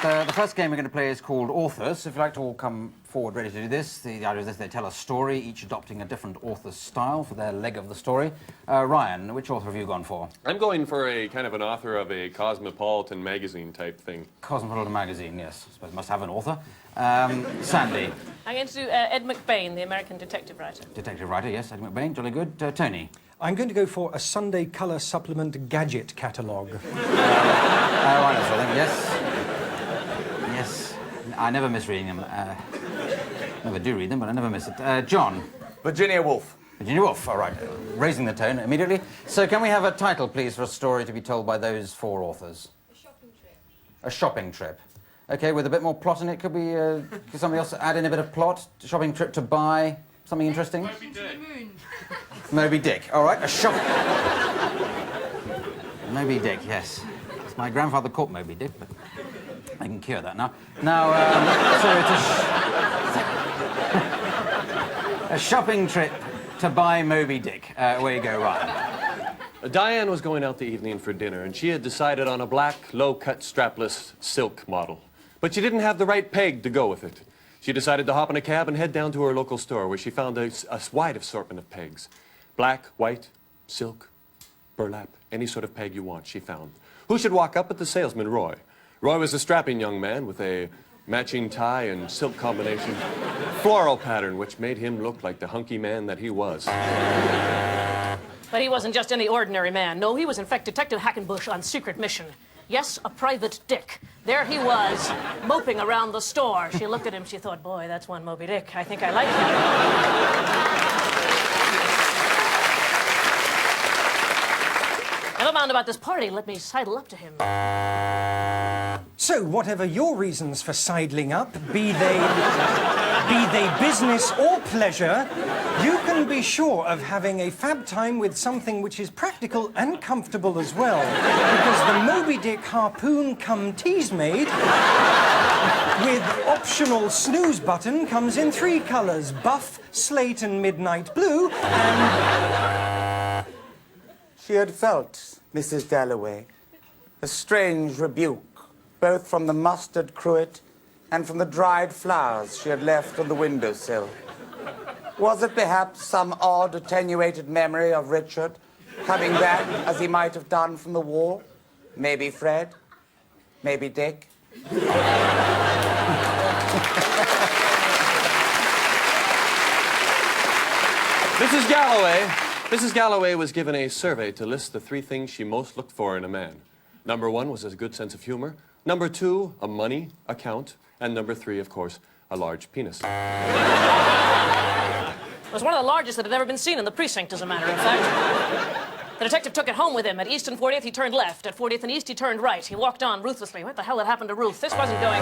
The first game we're going to play is called Authors. So if you'd like to all come forward ready to do this, the idea is this: they tell a story, each adopting a different author's style for their leg of the story. Ryan, which author have you gone for? I'm going for a kind of an author of a Cosmopolitan magazine type thing. Cosmopolitan magazine, yes. I suppose it must have an author. Sandy. I'm going to do Ed McBain, the American detective writer. Detective writer, yes. Ed McBain, jolly good. Tony. I'm going to go for a Sunday colour supplement gadget catalogue. Right, I think, yes. Yes. I never miss reading them. Never do read them, but I never miss it. John. Virginia Woolf. Virginia Woolf, all right. Raising the tone immediately. So can we have a title, please, for a story to be told by those four authors? A shopping trip. A shopping trip. OK, with a bit more plot in it, could we... could somebody else add in a bit of plot? A shopping trip to buy something interesting? Moby Dick. To the moon. Moby Dick, all right. A shop... Moby Dick, yes. My grandfather caught Moby Dick, but I can cure that now. Now, so it's a shopping trip to buy Moby Dick. Where you go, Ryan. Diane was going out the evening for dinner, and she had decided on a black, low-cut, strapless silk model. But she didn't have the right peg to go with it. She decided to hop in a cab and head down to her local store, where she found a wide assortment of pegs. Black, white, silk, burlap, any sort of peg you want, she found. Who should walk up but the salesman, Roy. Roy was a strapping young man with a matching tie and silk combination floral pattern, which made him look like the hunky man that he was. But he wasn't just any ordinary man. No, he was, in fact, Detective Hackenbush on secret mission. Yes, a private Dick. There he was, moping around the store. She looked at him, she thought, boy, that's one Moby Dick. I think I like him. Never mind about this party. Let me sidle up to him. So, whatever your reasons for sidling up, be they business or pleasure, you can be sure of having a fab time with something which is practical and comfortable as well. Because the Moby Dick harpoon cum tease maid with optional snooze button comes in 3 colours: buff, slate and midnight blue, and... She had felt, Mrs. Dalloway, a strange rebuke, both from the mustard cruet and from the dried flowers she had left on the windowsill. Was it perhaps some odd, attenuated memory of Richard coming back as he might have done from the war? Maybe Fred? Maybe Dick? Mrs. Galloway was given a survey to list the 3 things she most looked for in a man. Number 1 was a good sense of humor. Number 2, a money account. And number 3, of course, a large penis. It was one of the largest that had ever been seen in the precinct, as a matter of fact. The detective took it home with him. At East and 40th, he turned left. At 40th and East, he turned right. He walked on ruthlessly. What the hell had happened to Ruth? This wasn't going...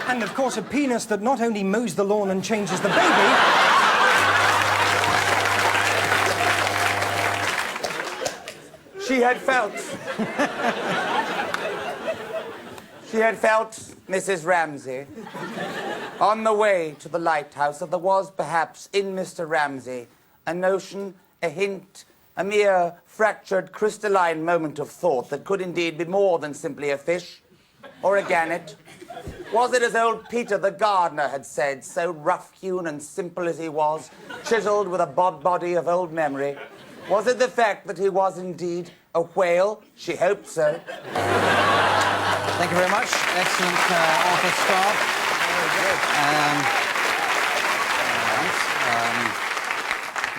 And, of course, a penis that not only mows the lawn and changes the baby... She had felt... She had felt, Mrs. Ramsay, on the way to the lighthouse, that there was perhaps in Mr. Ramsay a notion, a hint, a mere fractured crystalline moment of thought that could indeed be more than simply a fish or a gannet. Was it as old Peter the gardener had said, so rough-hewn and simple as he was, chiselled with a body of old memory? Was it the fact that he was indeed a whale? She hoped so. Thank you very much. Excellent author start.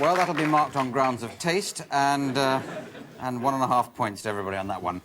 Well, that'll be marked on grounds of taste, and 1.5 points to everybody on that one.